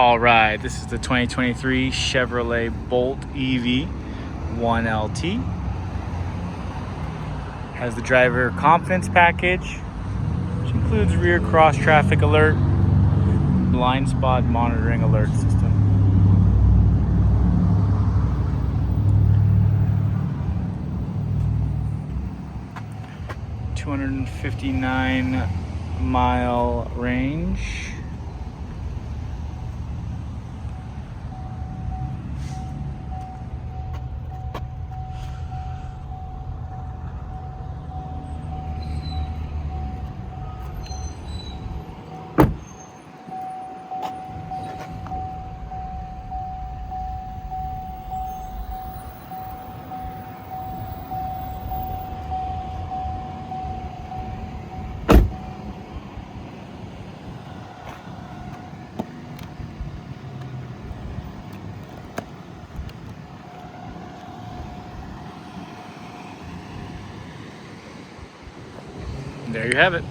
All right, this is the 2023 Chevrolet Bolt EV LT. Has the driver confidence package, which includes rear cross traffic alert, blind spot monitoring alert system. $259-mile range. There you have it.